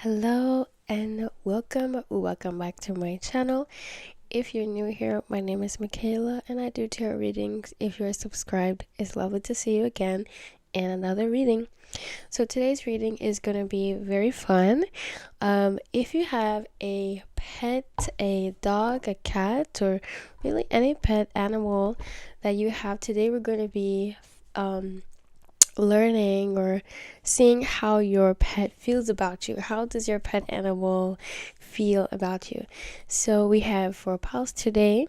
Hello and welcome back to my channel. If you're new here, my name is Makayla and I do tarot readings. If you're subscribed, it's lovely to see you again in another reading. So today's reading is going to be very fun. If you have a pet, a dog, a cat, or really any pet animal that you have, today we're going to be learning or seeing how your pet feels about you. How does your pet animal feel about you? So we have 4 piles today.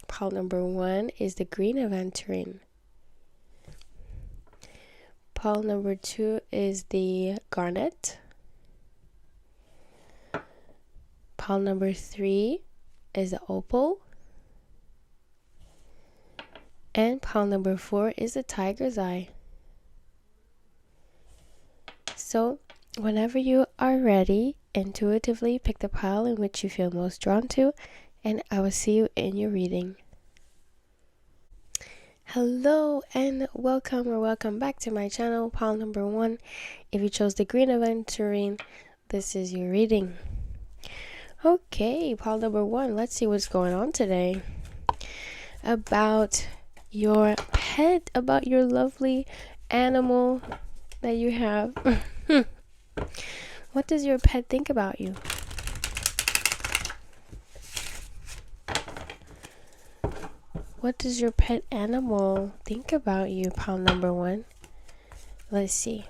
Pile number 1 is the green aventurine. Pile number 2 is the garnet. Pile number 3 is the opal. And pile number 4 is the tiger's eye. So, whenever you are ready, intuitively pick the pile in which you feel most drawn to, and I will see you in your reading. Hello and welcome back to my channel, pile number 1. If you chose the green aventurine, this is your reading. Okay, pile number 1, let's see what's going on today. About your pet, about your lovely animal that you have. What does your pet think about you? What does your pet animal think about you, pile number 1? Let's see.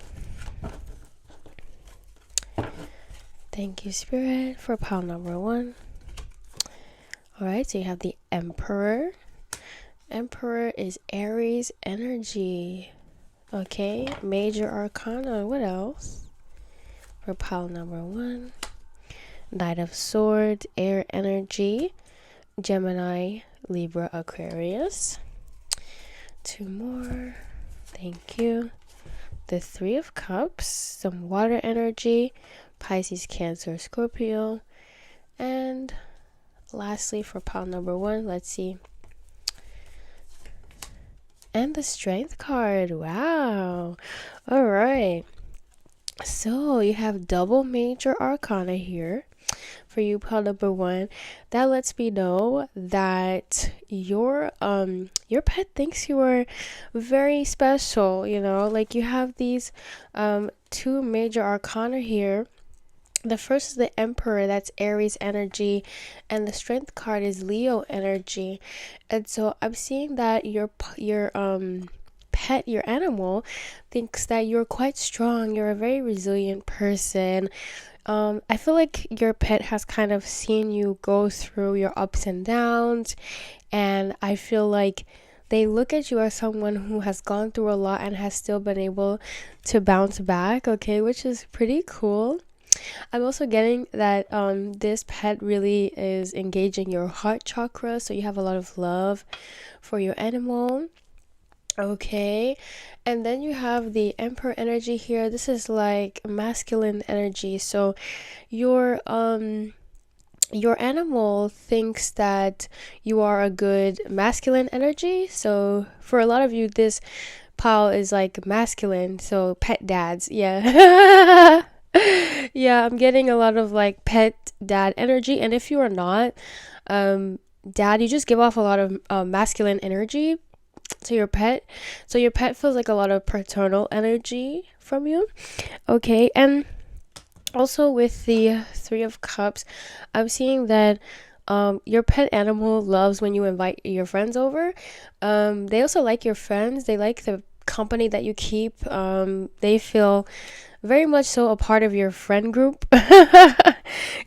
Thank you, Spirit, for pile number 1. Alright, so you have the Emperor. Emperor is Aries energy. Okay, Major Arcana. What else? For pile number 1. Knight of Swords, air energy. Gemini, Libra, Aquarius. 2 more. Thank you. The 3 of Cups, some water energy. Pisces, Cancer, Scorpio. And lastly, for pile number 1, let's see. And the Strength card. Wow. All right. So you have double Major Arcana here for you, pile number 1. That lets me know that your pet thinks you are very special, like you have these 2 Major Arcana here. The first is the Emperor, that's Aries energy, and the Strength card is Leo energy. And so I'm seeing that your pet, your animal, thinks that you're quite strong. You're a very resilient person. I feel like your pet has kind of seen you go through your ups and downs, and I feel like they look at you as someone who has gone through a lot and has still been able to bounce back, okay, which is pretty cool. I'm also getting that this pet really is engaging your heart chakra, so you have a lot of love for your animal. Okay, and then you have the Emperor energy here. This is like masculine energy, so your animal thinks that you are a good masculine energy. So for a lot of you, this pile is like masculine, so pet dads, yeah. Yeah, I'm getting a lot of like pet dad energy, and if you are not dad, you just give off a lot of masculine energy to your pet, so your pet feels like a lot of paternal energy from you. Okay, and also with the 3 of Cups, I'm seeing that your pet animal loves when you invite your friends over. They also like your friends. They like the company that you keep. They feel very much so a part of your friend group.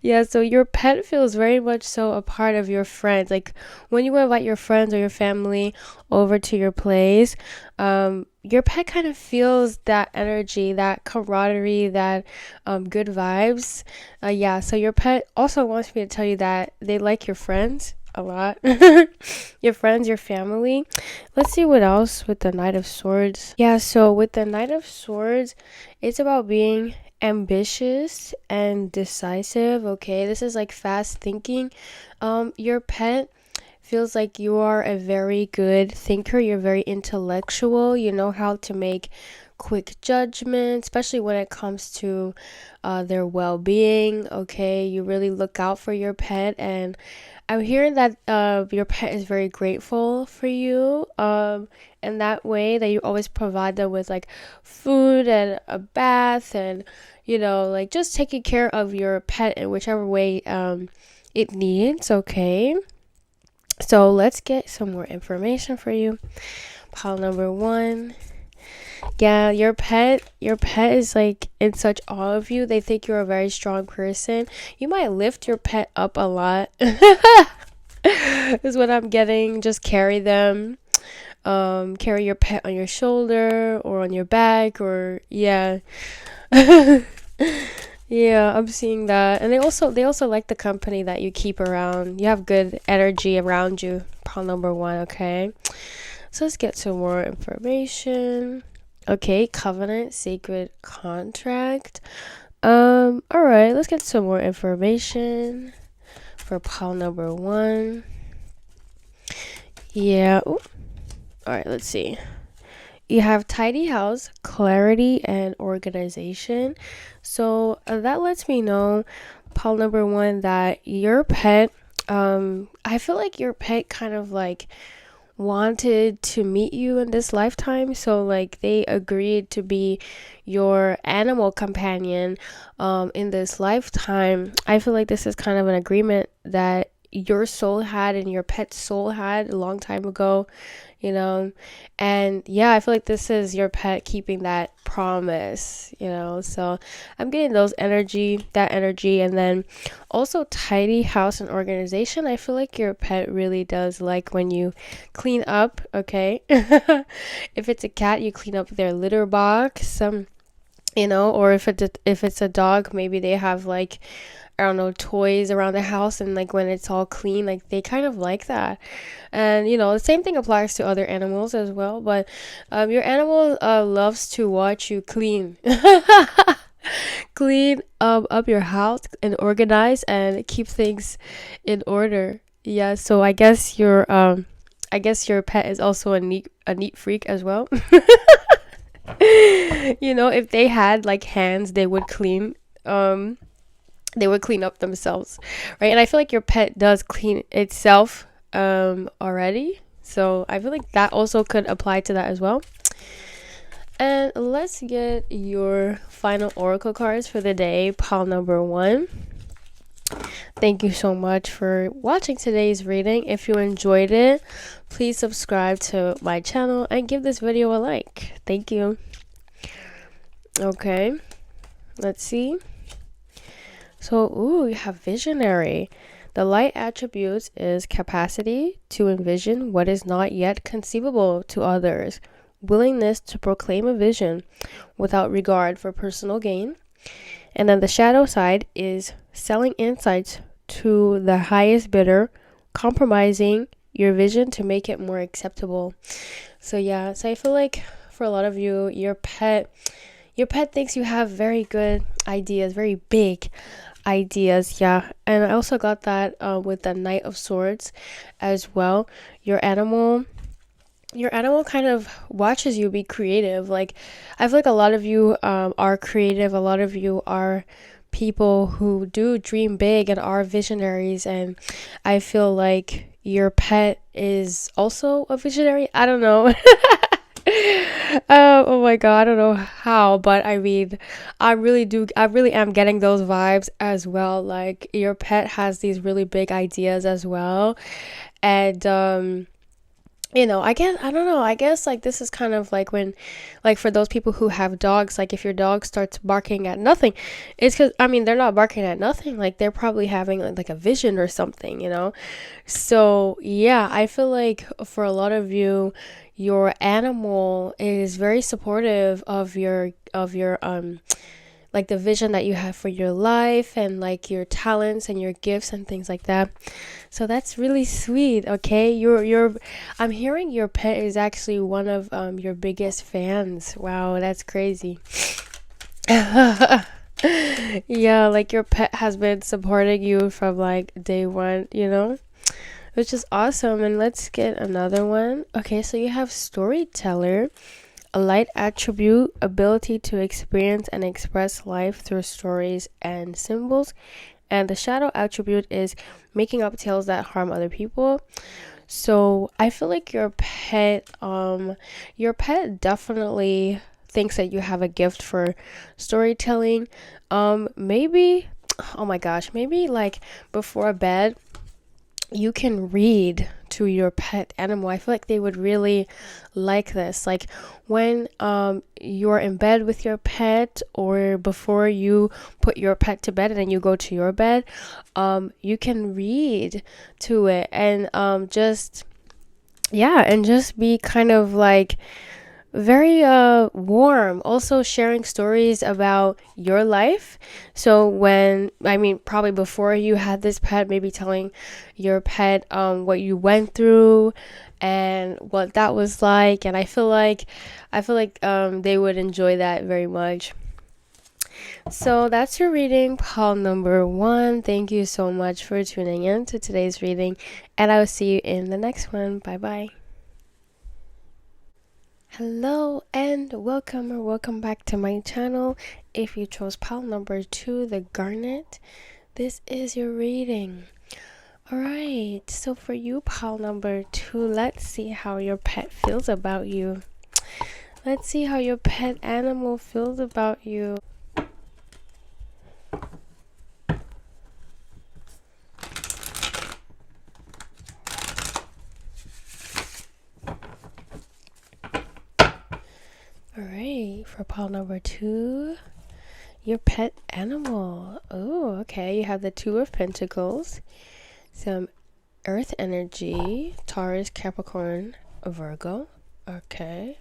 Yeah, so your pet feels very much so a part of your friends. Like when you invite your friends or your family over to your place, your pet kind of feels that energy, that camaraderie, that good vibes. Yeah, so your pet also wants me to tell you that they like your friends a lot. Your friends, your family. Let's see what else with the Knight of Swords. Yeah, so with the Knight of Swords, it's about being ambitious and decisive. Okay, this is like fast thinking. Your pet feels like you are a very good thinker. You're very intellectual. You know how to make quick judgment, especially when it comes to their well-being. Okay, you really look out for your pet, and I'm hearing that your pet is very grateful for you. In that way that you always provide them with like food and a bath, and like just taking care of your pet in whichever way it needs. Okay. So let's get some more information for you. Pile number 1. Yeah, your pet is like in such awe of you. They think you're a very strong person. You might lift your pet up a lot. Is what I'm getting. Just carry them. Carry your pet on your shoulder or on your back, or yeah. Yeah, I'm seeing that. And they also like the company that you keep around. You have good energy around you. Pile number 1, okay? So let's get some more information. Okay, covenant, sacred contract. All right, let's get some more information for pile number 1. Yeah. Ooh. All right, let's see. You have tidy house, clarity, and organization. So that lets me know, pile number 1, that your pet, I feel like your pet kind of like wanted to meet you in this lifetime. So like they agreed to be your animal companion in this lifetime. I feel like this is kind of an agreement that your soul had and your pet's soul had a long time ago. And yeah, I feel like this is your pet keeping that promise. So I'm getting that energy. And then also tidy house and organization. I feel like your pet really does like when you clean up. Okay. If it's a cat, you clean up their litter box, or if it's a dog, maybe they have like, I don't know, toys around the house, and like when it's all clean, like they kind of like that. And the same thing applies to other animals as well, but your animal loves to watch you clean. Clean up your house and organize and keep things in order. Yeah, so I guess your pet is also a neat freak as well. If they had like hands, they would clean up themselves, right? And I feel like your pet does clean itself already, so I feel like that also could apply to that as well. And let's get your final oracle cards for the day, pile number 1. Thank you so much for watching today's reading. If you enjoyed it, please subscribe to my channel and give this video a like. Thank you. Okay, let's see. So, you have visionary. The light attributes is capacity to envision what is not yet conceivable to others, willingness to proclaim a vision without regard for personal gain. And then the shadow side is selling insights to the highest bidder, compromising your vision to make it more acceptable. So yeah, so I feel like for a lot of you, your pet thinks you have very good ideas, very big ideas. Yeah, and I also got that with the Knight of Swords as well. Your animal kind of watches you be creative. Like, I feel like a lot of you are creative. A lot of you are people who do dream big and are visionaries, and I feel like your pet is also a visionary. I don't know. Oh my god, I don't know how, but I mean, I really am getting those vibes as well. Like, your pet has these really big ideas as well. And I guess like this is kind of like when, like, for those people who have dogs, like if your dog starts barking at nothing, it's because, I mean, they're not barking at nothing, like they're probably having like a vision or something. So yeah, I feel like for a lot of you, your animal is very supportive of your like the vision that you have for your life, and like your talents and your gifts and things like that. So that's really sweet. Okay, I'm hearing your pet is actually one of your biggest fans. Wow, that's crazy. Yeah, like your pet has been supporting you from like day one, which is awesome. And let's get another one. Okay, so you have storyteller. A light attribute, ability to experience and express life through stories and symbols. And the shadow attribute is making up tales that harm other people. So I feel like your pet definitely thinks that you have a gift for storytelling. Maybe, oh my gosh, maybe like before bed, you can read to your pet animal. I feel like they would really like this. Like when you're in bed with your pet, or before you put your pet to bed and then you go to your bed, you can read to it, and just yeah, and just be kind of like very warm, also sharing stories about your life. So when, I mean, probably before you had this pet, maybe telling your pet what you went through and what that was like. And I feel like they would enjoy that very much. So that's your reading, pile number 1. Thank you so much for tuning in to today's reading, and I will see you in the next one. Bye bye. Hello and welcome back to my channel. If you chose pile number 2, the garnet, this is your reading. Alright, so for you, pile number 2, let's see how your pet feels about you. Let's see how your pet animal feels about you. Alright, for pile number 2, your pet animal. Oh, okay, you have the 2 of Pentacles, some Earth energy, Taurus, Capricorn, Virgo. Okay.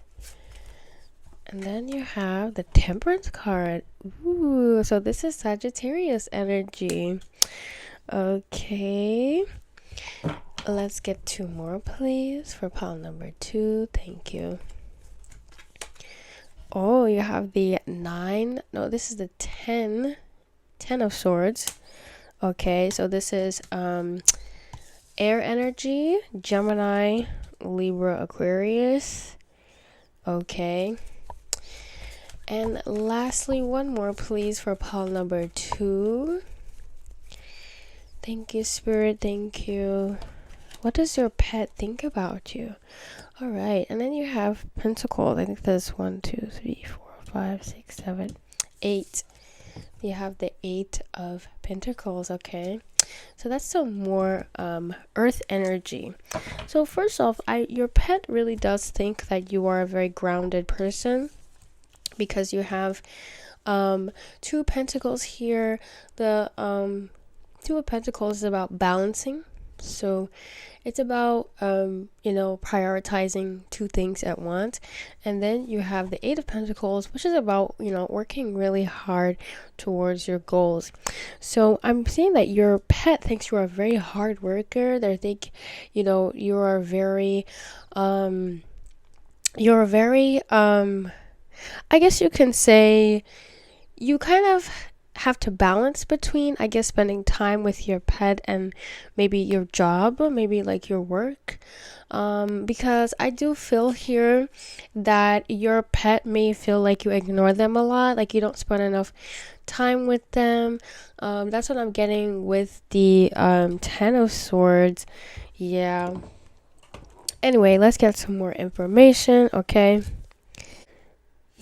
And then you have the Temperance card. Ooh, so this is Sagittarius energy. Okay. Let's get 2 more, please, for pile number 2. Thank you. Oh, you have the 9. No, this is the 10. 10 of Swords. Okay, so this is air energy, Gemini, Libra, Aquarius. Okay. And lastly, 1 more, please, for pile number 2. Thank you, Spirit. Thank you. What does your pet think about you? All right. And then you have Pentacles. I think there's 1, 2, 3, 4, 5, 6, 7, 8. You have the 8 of Pentacles. Okay. So that's some more earth energy. So first off, your pet really does think that you are a very grounded person, because you have 2 Pentacles here. The 2 of Pentacles is about balancing. So it's about prioritizing 2 things at once. And then you have the 8 of Pentacles, which is about working really hard towards your goals. So I'm seeing that your pet thinks you are a very hard worker. They think you're very I guess you can say you kind of have to balance between, I guess, spending time with your pet and maybe your job, maybe like your work. Because I do feel here that your pet may feel like you ignore them a lot, like you don't spend enough time with them. That's what I'm getting with the 10 of Swords. Yeah. Anyway, let's get some more information, okay?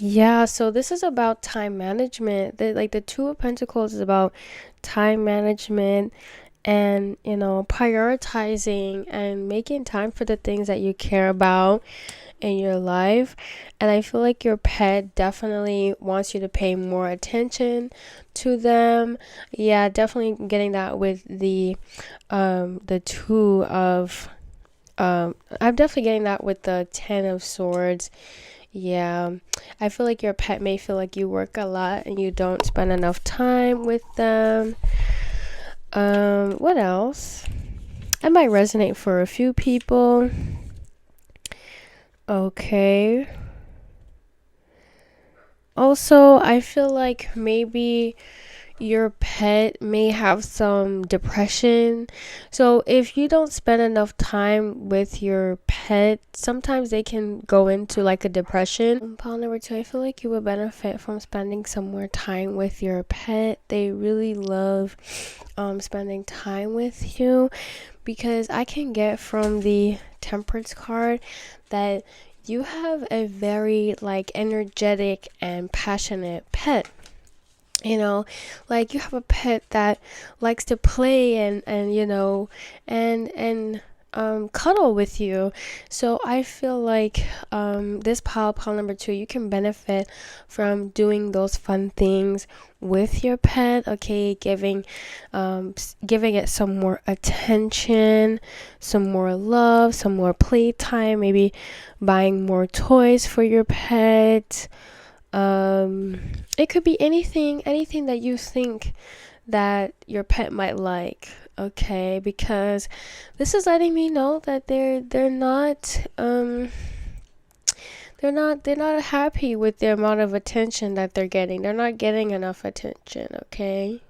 Yeah, so this is about time management. The 2 of Pentacles is about time management and, prioritizing and making time for the things that you care about in your life. And I feel like your pet definitely wants you to pay more attention to them. Yeah, definitely getting that with the 2 of I'm definitely getting that with the 10 of Swords. Yeah, I feel like your pet may feel like you work a lot and you don't spend enough time with them. What else? It might resonate for a few people. Okay. Also, I feel like maybe your pet may have some depression. So if you don't spend enough time with your pet, sometimes they can go into like a depression. Pile number 2, I feel like you would benefit from spending some more time with your pet. They really love spending time with you, because I can get from the Temperance card that you have a very like energetic and passionate pet. Like you have a pet that likes to play and cuddle with you. So I feel like this pile number 2, you can benefit from doing those fun things with your pet. Okay, giving it some more attention, some more love, some more playtime, maybe buying more toys for your pet. It could be anything that you think that your pet might like. Okay, because this is letting me know that they're not happy with the amount of attention that they're getting. They're not getting enough attention. Okay.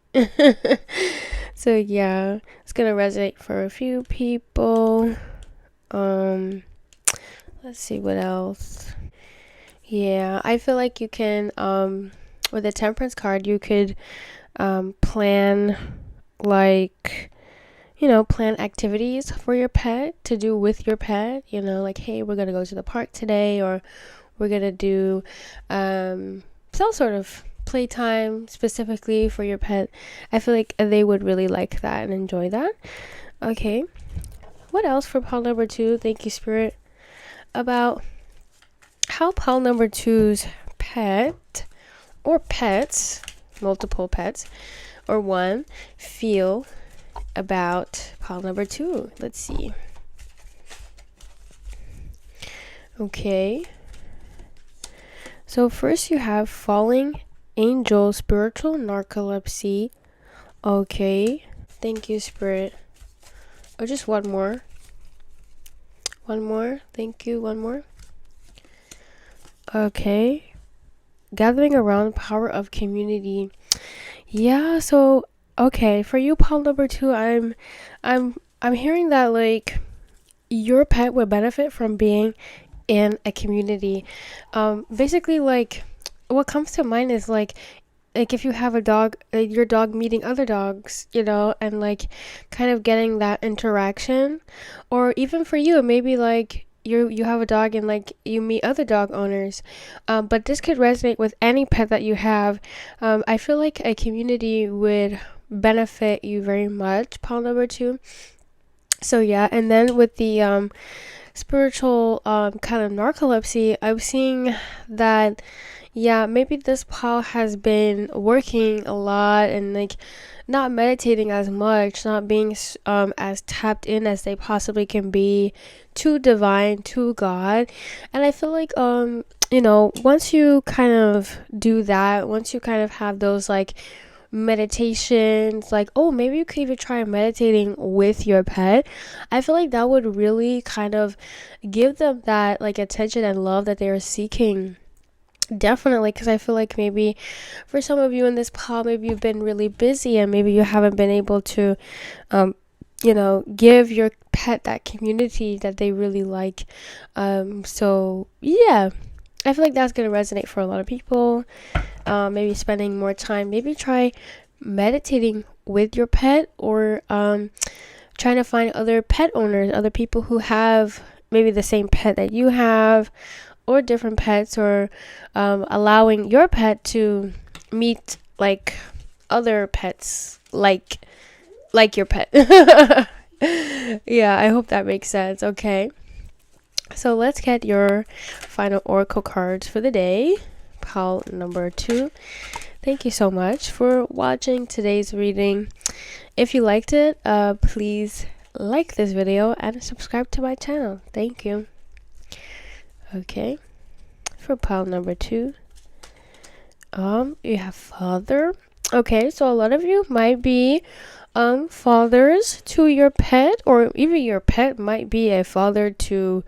So yeah, it's gonna resonate for a few people. Let's see what else. Yeah, I feel like you can, with the Temperance card, you could plan, like, plan activities for your pet to do with your pet. Like, hey, we're going to go to the park today, or we're going to do some sort of playtime specifically for your pet. I feel like they would really like that and enjoy that. Okay. What else for pile number 2? Thank you, Spirit. About how pile number 2's pet or pets, multiple pets, or one, feel about pile number 2. Let's see. Okay. So first you have falling angel, spiritual narcolepsy. Okay. Thank you, Spirit. Oh, just one more. One more. Thank you. One more. Okay. Gathering around power of community. Yeah, so okay, for you, pile number 2, I'm hearing that like your pet would benefit from being in a community. Basically, like what comes to mind is like if you have a dog, your dog meeting other dogs, and like kind of getting that interaction. Or even for you, maybe like you have a dog and like you meet other dog owners. But this could resonate with any pet that you have. I feel like a community would benefit you very much, pile number 2. So yeah, and then with the spiritual kind of narcolepsy, I'm seeing that yeah, maybe this pile has been working a lot and like not meditating as much, not being as tapped in as they possibly can be to divine, to God. And I feel like once you kind of do that, once you kind of have those like meditations, like maybe you could even try meditating with your pet. I feel like that would really kind of give them that like attention and love that they are seeking. Definitely, because I feel like maybe for some of you in this pod, maybe you've been really busy and maybe you haven't been able to give your pet that community that they really like. So yeah, I feel like that's going to resonate for a lot of people. Maybe spending more time, maybe try meditating with your pet, or trying to find other pet owners, other people who have maybe the same pet that you have, or different pets, or allowing your pet to meet like other pets like your pet. Yeah, I hope that makes sense. Okay, so let's get your final oracle cards for the day, pile number 2. Thank you so much for watching today's reading. If you liked it, please like this video and subscribe to my channel. Thank you. Okay, for pile number 2, you have father. Okay, so a lot of you might be fathers to your pet, or even your pet might be a father to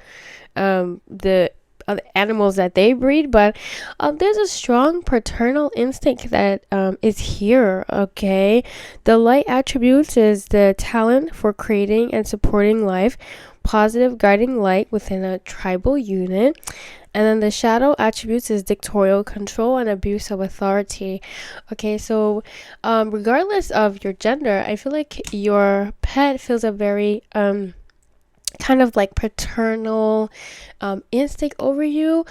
the other animals that they breed, but there's a strong paternal instinct that is here. Okay, the light attributes is the talent for creating and supporting life, positive guiding light within a tribal unit. And then the shadow attributes is dictatorial control and abuse of authority. Okay, so regardless of your gender, I feel like your pet feels a very kind of like paternal instinct over you.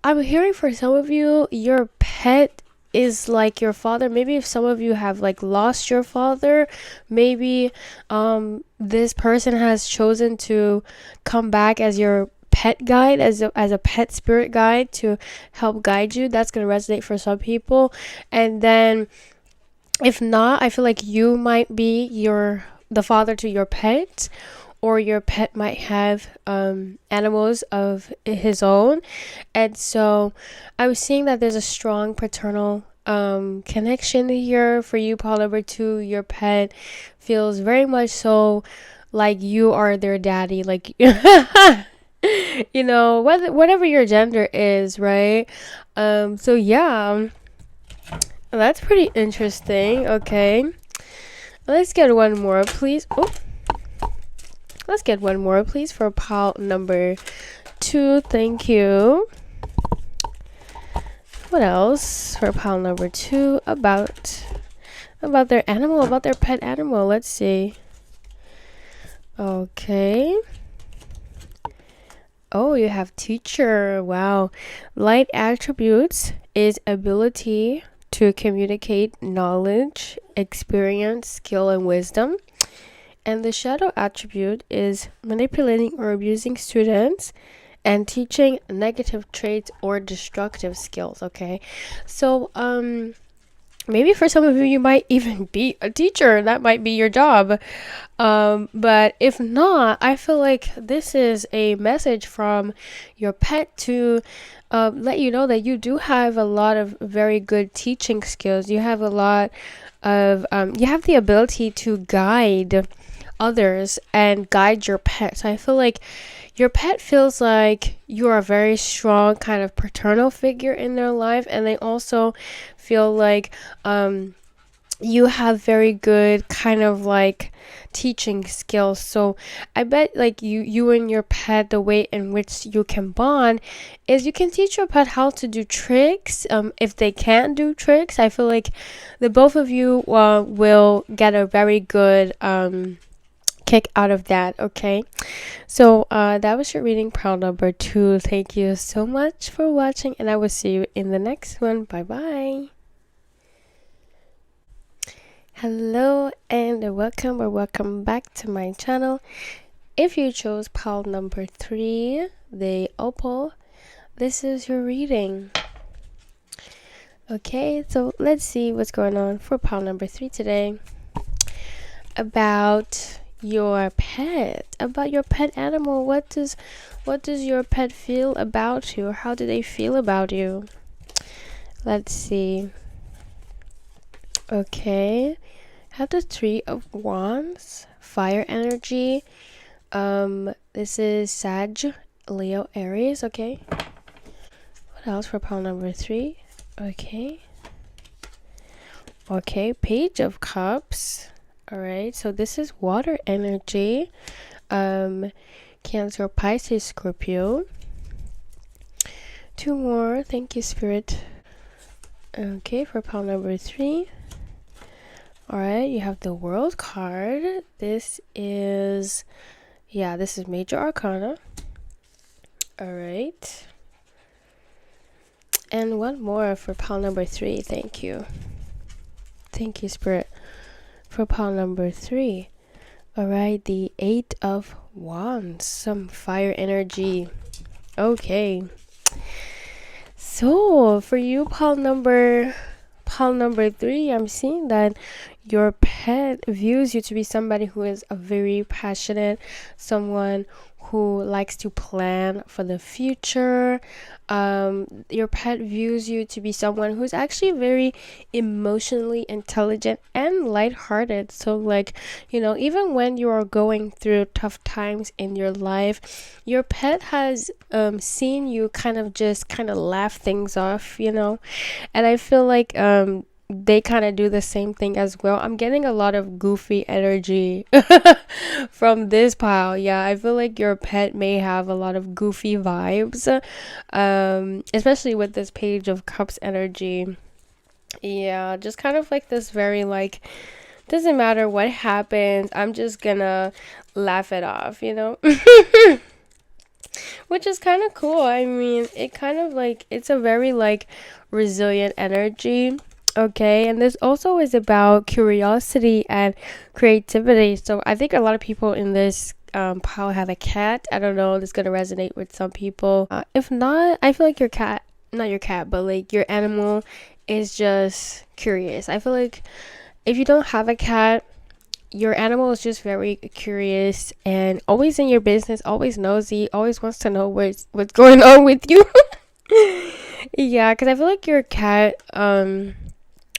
I'm hearing for some of you, your pet is like your father. Maybe if some of you have like lost your father, maybe this person has chosen to come back as your pet guide, as a pet spirit guide to help guide you. That's going to resonate for some people. And then if not, I feel like you might be the father to your pet, or your pet might have animals of his own. And so I was seeing that there's a strong paternal connection here for you, Paul number 2. Your pet feels very much so like you are their daddy, like you know, whatever your gender is, right? So yeah, that's pretty interesting. Okay, let's get one more, please. Let's get one more, please, for pile number 2. Thank you. What else for pile number 2 about their animal, about their pet animal? Let's see. Okay. Oh, you have teacher. Wow. Light attributes is ability to communicate knowledge, experience, skill, and wisdom. And the shadow attribute is manipulating or abusing students and teaching negative traits or destructive skills. Okay, so maybe for some of you, you might even be a teacher. That might be your job. But if not, I feel like this is a message from your pet to let you know that you do have a lot of very good teaching skills. You have a lot of you have the ability to guide others and guide your pet. So I feel like your pet feels like you are a very strong kind of paternal figure in their life, and they also feel like you have very good kind of like teaching skills. So I bet like you and your pet, the way in which you can bond is you can teach your pet how to do tricks. If they can't do tricks, I feel like the both of you will get a very good kick out of that. Okay, so that was your reading pile number 2. Thank you so much for watching, and I will see you in the next one. Bye bye. Hello and welcome back to my channel. If you chose pile number 3, the opal, this is your reading. Okay, so let's see what's going on for pile number 3 today. About your pet animal. What does your pet feel about you? How do they feel about you? Let's see. Okay, have the 3 of Wands, fire energy. This is Sag, Leo, Aries. Okay, what else for pile number 3? Okay, Page of Cups. All right, so this is water energy. Cancer, Pisces, Scorpio. 2 more. Thank you, Spirit. Okay, for pile number 3. All right, you have the World card. This is Major Arcana. All right. And one more for pile number 3. Thank you. Thank you, Spirit. For pile number 3. All right, the 8 of Wands, some fire energy. Okay. So for you, pile number 3, I'm seeing that your pet views you to be somebody who is a very passionate, someone who likes to plan for the future. Your pet views you to be someone who's actually very emotionally intelligent and lighthearted. So, like, even when you are going through tough times in your life, your pet has seen you kind of laugh things off, and I feel like they kind of do the same thing as well. I'm getting a lot of goofy energy from this pile. Yeah, I feel like your pet may have a lot of goofy vibes, especially with this Page of Cups energy. Yeah, just kind of like this very like, doesn't matter what happens, I'm just gonna laugh it off, which is kind of cool. I mean, it kind of like, it's a very like resilient energy. Okay, and this also is about curiosity and creativity. So I think a lot of people in this pile have a cat. I don't know, this is gonna resonate with some people. If not, I feel like your cat, not your cat, but like your animal is just curious. I feel like if you don't have a cat, your animal is just very curious and always in your business, always nosy, always wants to know what's going on with you. Yeah, because I feel like your cat,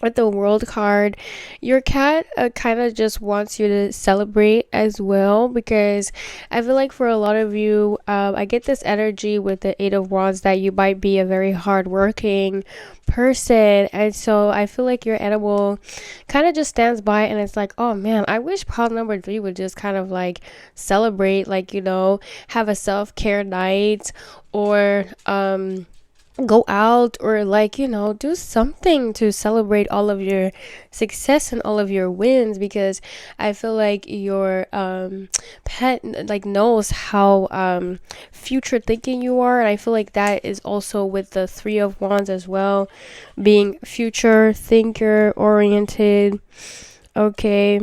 with the world card, your cat kind of just wants you to celebrate as well, because I feel like for a lot of you, I get this energy with the Eight of Wands that you might be a very hardworking person, and so I feel like your animal kind of just stands by and it's like, oh man, I wish pile number 3 would just kind of like celebrate, like, have a self-care night, or go out, or like, do something to celebrate all of your success and all of your wins, because I feel like your pet like knows how future thinking you are, and I feel like that is also with the Three of Wands as well, being future thinker oriented. Okay,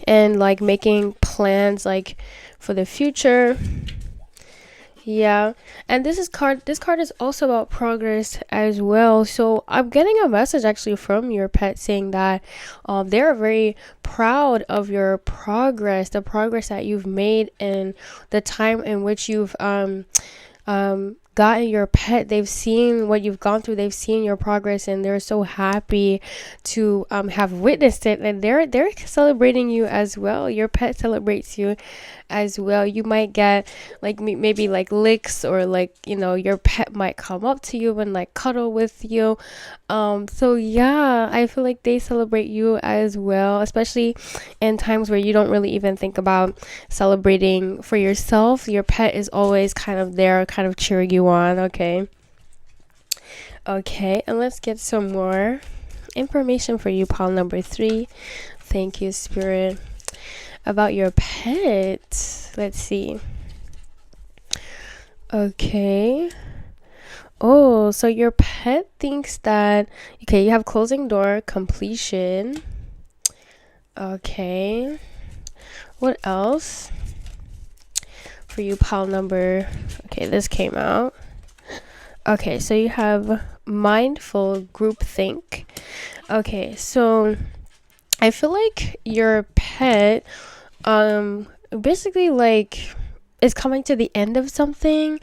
and like making plans like for the future. Yeah, and this card is also about progress as well. So I'm getting a message actually from your pet saying that they're very proud of your progress, the progress that you've made, and the time in which you've gotten your pet. They've seen what you've gone through, they've seen your progress, and they're so happy to have witnessed it, and they're celebrating you as well. Your pet celebrates you as well. You might get like maybe like licks, or like, your pet might come up to you and like cuddle with you. So yeah, I feel like they celebrate you as well, especially in times where you don't really even think about celebrating for yourself. Your pet is always kind of there, kind of cheering you on. Okay, and let's get some more information for you, pile number 3. Thank you, Spirit, about your pet. Let's see. Okay. Oh, so your pet thinks that, okay, you have closing door, completion. Okay. What else for you, pile number? Okay, this came out. Okay, so you have mindful groupthink. Okay, so I feel like your pet basically like is coming to the end of something.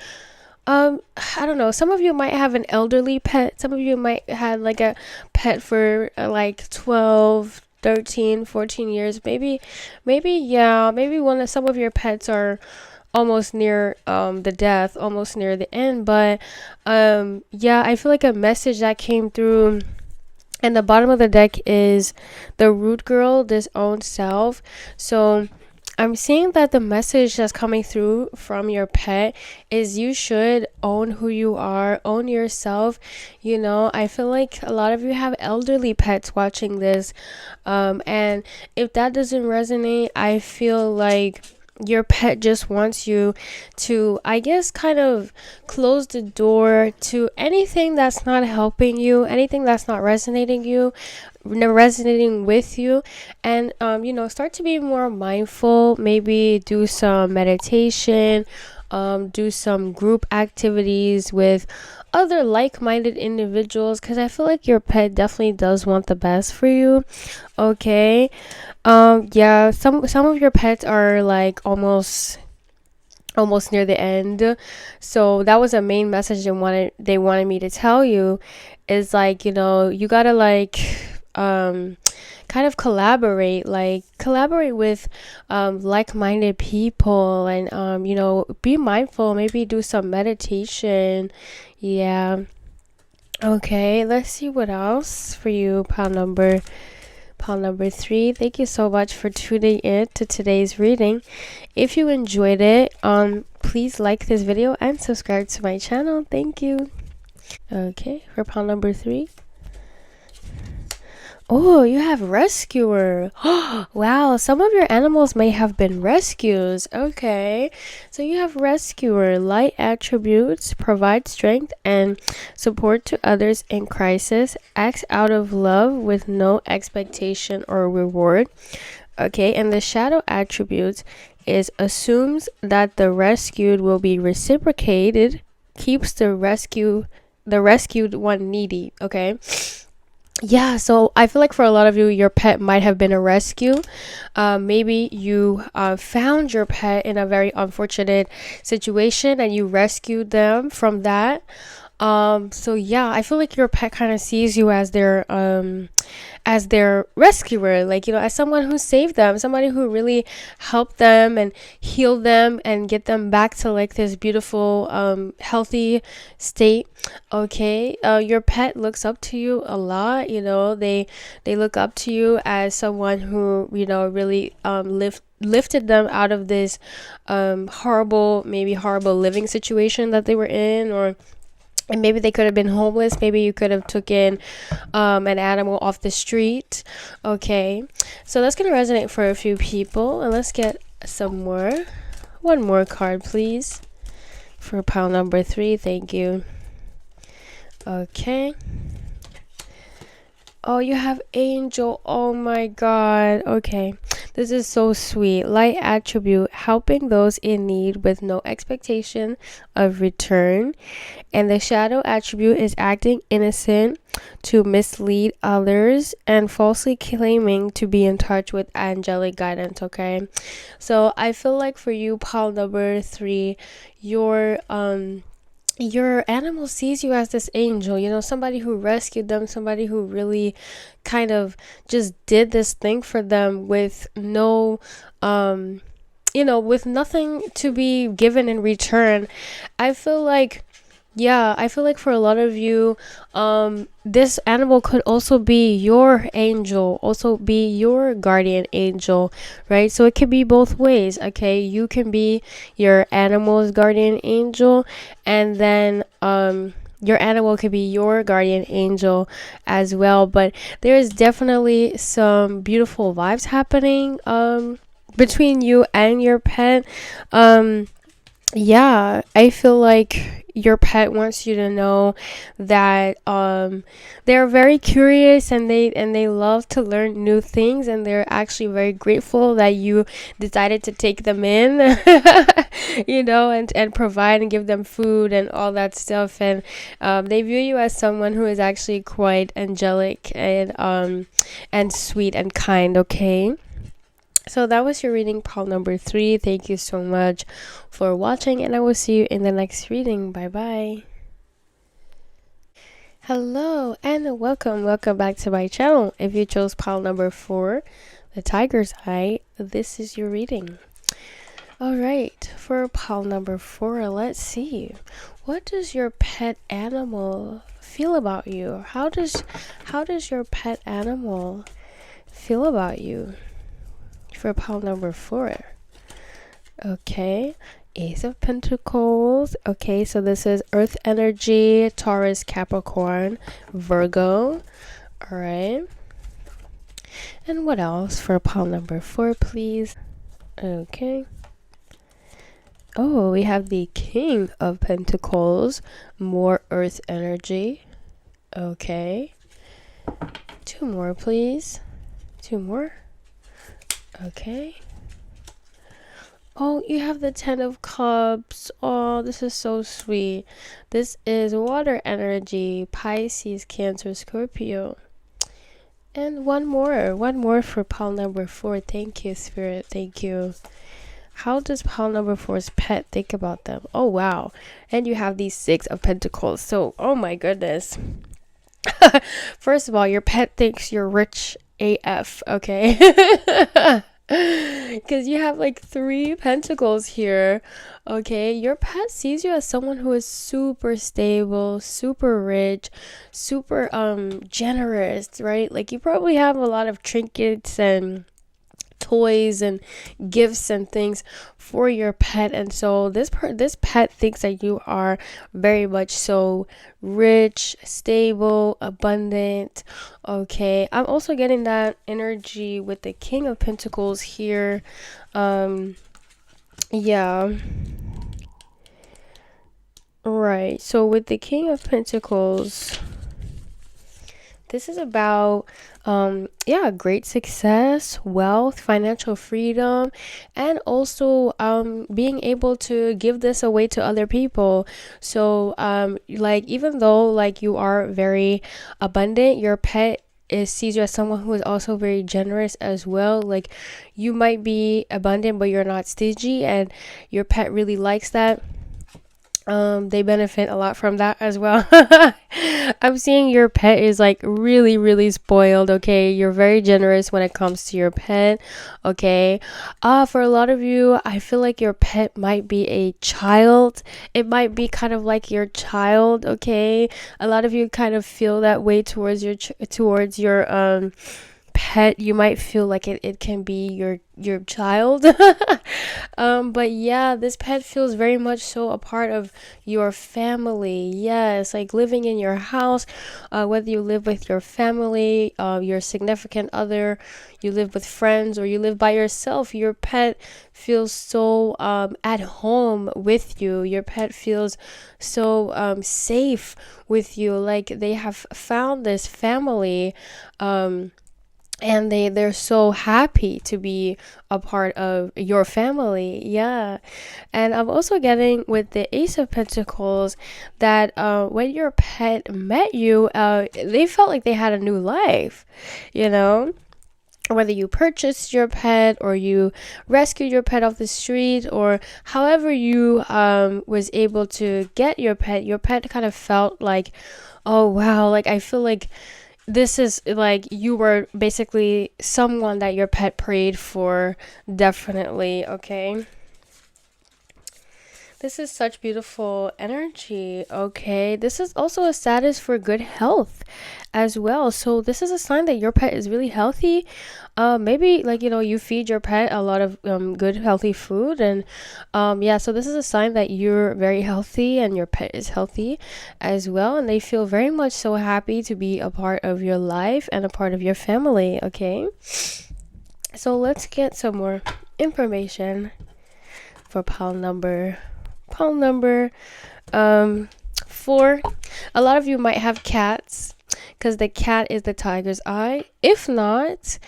I don't know, some of you might have an elderly pet, some of you might have like a pet for like 12, 13, 14 years, maybe yeah, maybe some of your pets are almost near the death, almost near the end, but yeah, I feel like a message that came through. And the bottom of the deck is the root girl, this own self. So I'm seeing that the message that's coming through from your pet is you should own who you are, own yourself. I feel like a lot of you have elderly pets watching this. And if that doesn't resonate, I feel like your pet just wants you to, I guess, kind of close the door to anything that's not helping you, anything that's not resonating with you, and start to be more mindful. Maybe do some meditation, do some group activities with other like-minded individuals, because I feel like your pet definitely does want the best for you. Okay. Yeah, some of your pets are like almost almost near the end. So that was a main message they wanted me to tell you, is like, you gotta like kind of collaborate with like-minded people, and be mindful, maybe do some meditation. Yeah. Okay, let's see what else for you, pile number 3. Thank you so much for tuning in to today's reading. If you enjoyed it, please like this video and subscribe to my channel. Thank you. Okay, for pile number 3. Oh, you have rescuer. Wow, some of your animals may have been rescues. Okay, so you have rescuer. Light attributes, provide strength and support to others in crisis, acts out of love with no expectation or reward. Okay, and the shadow attributes is assumes that the rescued will be reciprocated, keeps the rescued one needy. Okay. Yeah, so I feel like for a lot of you, your pet might have been a rescue. Maybe you found your pet in a very unfortunate situation and you rescued them from that. So yeah, I feel like your pet kind of sees you as their rescuer, like, as someone who saved them, somebody who really helped them and healed them and get them back to like this beautiful, healthy state. Okay, your pet looks up to you a lot. They look up to you as someone who really lifted them out of this maybe horrible living situation that they were in, or and maybe they could have been homeless. Maybe you could have taken an animal off the street. Okay, so that's gonna resonate for a few people, and let's get some more. One more card, please, for pile number 3. Thank you. Okay. Oh, you have angel. Oh my god. Okay. This is so sweet. Light attribute, helping those in need with no expectation of return. And the shadow attribute is acting innocent to mislead others and falsely claiming to be in touch with angelic guidance. Okay. So I feel like for you, pile number 3, your animal sees you as this angel, somebody who rescued them, somebody who really kind of just did this thing for them with no, with nothing to be given in return. I feel like, yeah, I feel like for a lot of you, this animal could also be your angel, also be your guardian angel, right? So it can be both ways, okay? You can be your animal's guardian angel, and then your animal could be your guardian angel as well. But there is definitely some beautiful vibes happening between you and your pet. Yeah, I feel like your pet wants you to know that they're very curious, and they love to learn new things, and they're actually very grateful that you decided to take them in, and provide and give them food and all that stuff. And they view you as someone who is actually quite angelic and sweet and kind. Okay. So that was your reading, pile number 3. Thank you so much for watching, and I will see you in the next reading. Bye bye. Hello and welcome back to my channel. If you chose pile number 4, the tiger's eye, this is your reading. All right, for pile number 4, let's see. What does your pet animal feel about you? How does your pet animal feel about you? For pile number 4. Okay, Ace of Pentacles. Okay, so this is Earth energy, Taurus, Capricorn, Virgo. All right. And what else for pile number 4, please? Okay. Oh, we have the King of Pentacles, more Earth energy. Okay. 2 more, please. 2 more. Okay. Oh, you have the 10 of Cups. Oh, this is so sweet. This is water energy, Pisces, Cancer, Scorpio. And one more for pile number 4. Thank you, Spirit. Thank you. How does pile number four's pet think about them? Oh wow. And you have these 6 of Pentacles. So, oh my goodness. First of all, your pet thinks you're rich AF, okay? Because you have like 3 pentacles here, okay? Your pet sees you as someone who is super stable, super rich, super generous, right? Like you probably have a lot of trinkets and toys and gifts and things for your pet, and so this pet thinks that you are very much so rich, stable, abundant. Okay, I'm also getting that energy with the King of Pentacles here. Yeah, right, so with the King of Pentacles, this is about great success, wealth, financial freedom, and also being able to give this away to other people. So like even though like you are very abundant, your pet sees you as someone who is also very generous as well. Like you might be abundant but you're not stingy, and your pet really likes that. They benefit a lot from that as well. I'm seeing your pet is like really, really spoiled. Okay, you're very generous when it comes to your pet. Okay, for a lot of you, I feel like your pet might be a child. It might be kind of like your child. Okay, a lot of you kind of feel that way towards your pet. You might feel like it can be your child. But yeah, this pet feels very much so a part of your family. Yes, like living in your house, whether you live with your family, your significant other, you live with friends, or you live by yourself, your pet feels so at home with you. Your pet feels so safe with you, like they have found this family. And they're so happy to be a part of your family. Yeah. And I'm also getting with the Ace of Pentacles that when your pet met you, they felt like they had a new life, you know, whether you purchased your pet or you rescued your pet off the street, or however you was able to get your pet kind of felt like, oh wow, like I feel like this is like you were basically someone that your pet prayed for. Definitely. Okay, this is such beautiful energy. Okay, this is also a status for good health as well. So this is a sign that your pet is really healthy. Maybe like you feed your pet a lot of good healthy food, and yeah. So this is a sign that you're very healthy and your pet is healthy as well, and they feel very much so happy to be a part of your life and a part of your family. Okay, so let's get some more information for pile number 4. A lot of you might have cats because the cat is the tiger's eye. If not,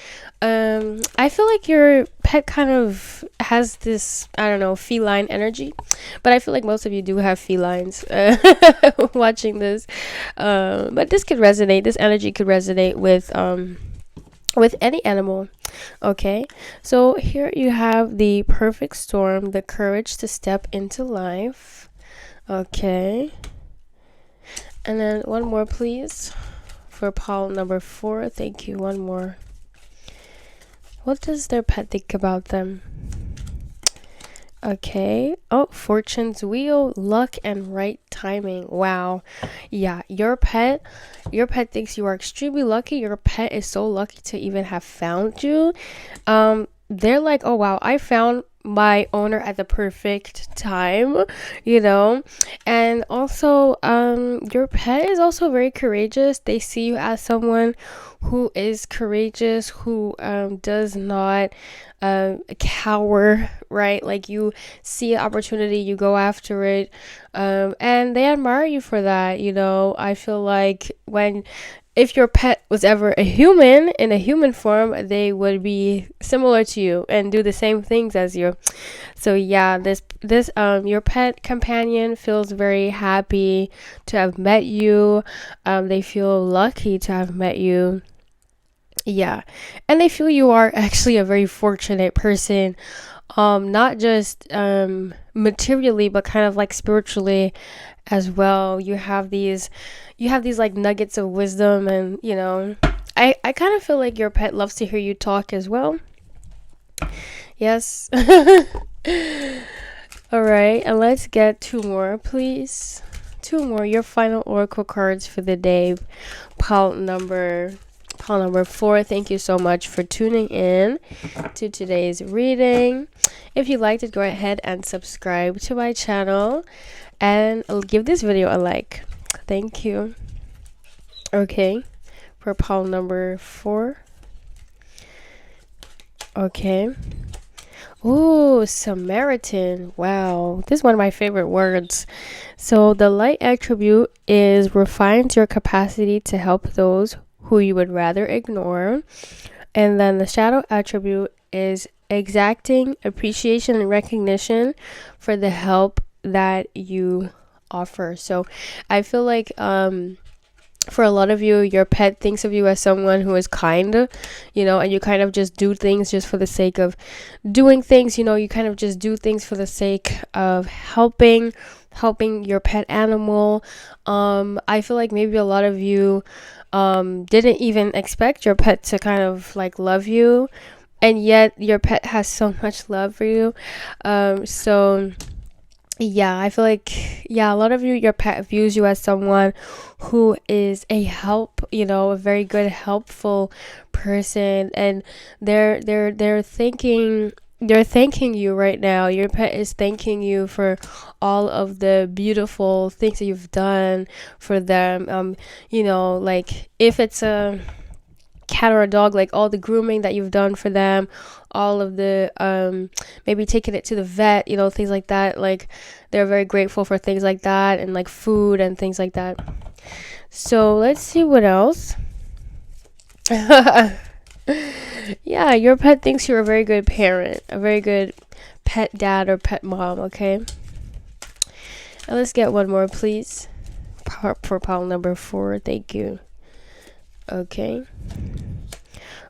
I feel like your pet kind of has this, I don't know, feline energy, but I feel like most of you do have felines watching this. But this energy could resonate with any animal. Okay, so here you have the perfect storm, the courage to step into life. Okay, and then one more please for pile number 4. Thank you. One more. What does their pet think about them? Okay. Oh, fortune's wheel, luck, and right timing. Wow. Yeah, your pet thinks you are extremely lucky. Your pet is so lucky to even have found you. They're like, oh wow, I found my owner at the perfect time, and also your pet is also very courageous. They see you as someone who is courageous, who does not cower, right? Like you see an opportunity, you go after it, and they admire you for that. I feel like if your pet was ever a human in a human form, they would be similar to you and do the same things as you. So yeah, this your pet companion feels very happy to have met you. They feel lucky to have met you. Yeah, and they feel you are actually a very fortunate person. not just materially, but kind of like spiritually as well. You have these like nuggets of wisdom, and I kind of feel like your pet loves to hear you talk as well. Yes. All right, and let's get two more, please. Two more, your final oracle cards for the day. Pile number 4. Thank you so much for tuning in to today's reading. If you liked it, go ahead and subscribe to my channel and give this video a like. Thank you. Okay, for pile number 4. Okay. Oh, Samaritan. Wow, this is one of my favorite words. So the light attribute is refines your capacity to help those who you would rather ignore. And then the shadow attribute is exacting appreciation and recognition for the help that you offer. So I feel like for a lot of you, your pet thinks of you as someone who is kind, and you kind of just do things just for the sake of doing things. You kind of just do things for the sake of helping your pet animal. I feel like maybe a lot of you didn't even expect your pet to kind of like love you, and yet your pet has so much love for you. So yeah, I feel like, a lot of you, your pet views you as someone who is a a very good, helpful person, and they're thanking you right now. Your pet is thanking you for all of the beautiful things that you've done for them. Like if it's a cat or a dog, like all the grooming that you've done for them, all of the maybe taking it to the vet, things like that. Like they're very grateful for things like that, and like food and things like that. So let's see what else. Yeah, your pet thinks you're a very good parent, a very good pet dad or pet mom. Okay, and let's get one more, please, for pile number 4. Thank you. Okay.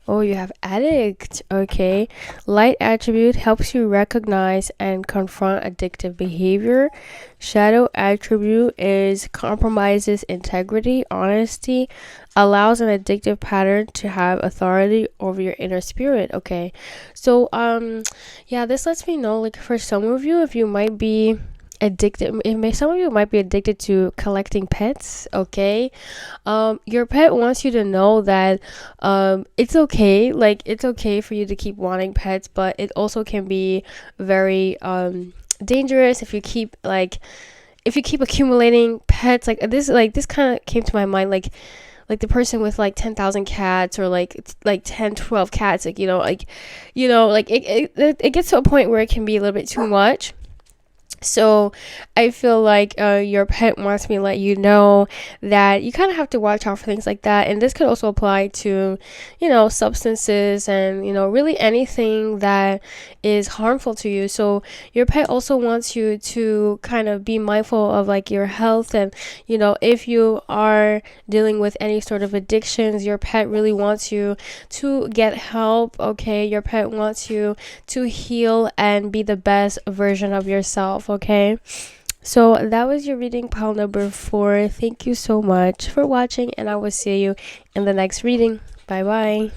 Oh, you have addict. Okay. Light attribute helps you recognize and confront addictive behavior. Shadow attribute is compromises integrity, honesty, allows an addictive pattern to have authority over your inner spirit. Okay. So, this lets me know, like, for some of you, if you might be addicted, some of you might be addicted to collecting pets. Okay, your pet wants you to know that it's okay, like it's okay for you to keep wanting pets, but it also can be very dangerous if you keep accumulating pets. This kind of came to my mind, like the person with like 10,000 cats, or like 10, 12 cats, like it gets to a point where it can be a little bit too much. So I feel like your pet wants me to let you know that you kind of have to watch out for things like that. And this could also apply to, substances, and, really anything that is harmful to you. So your pet also wants you to kind of be mindful of like your health. And, if you are dealing with any sort of addictions, your pet really wants you to get help. Okay. Your pet wants you to heal and be the best version of yourself. Okay, so that was your reading, pile number 4. Thank you so much for watching, and I will see you in the next reading. Bye bye.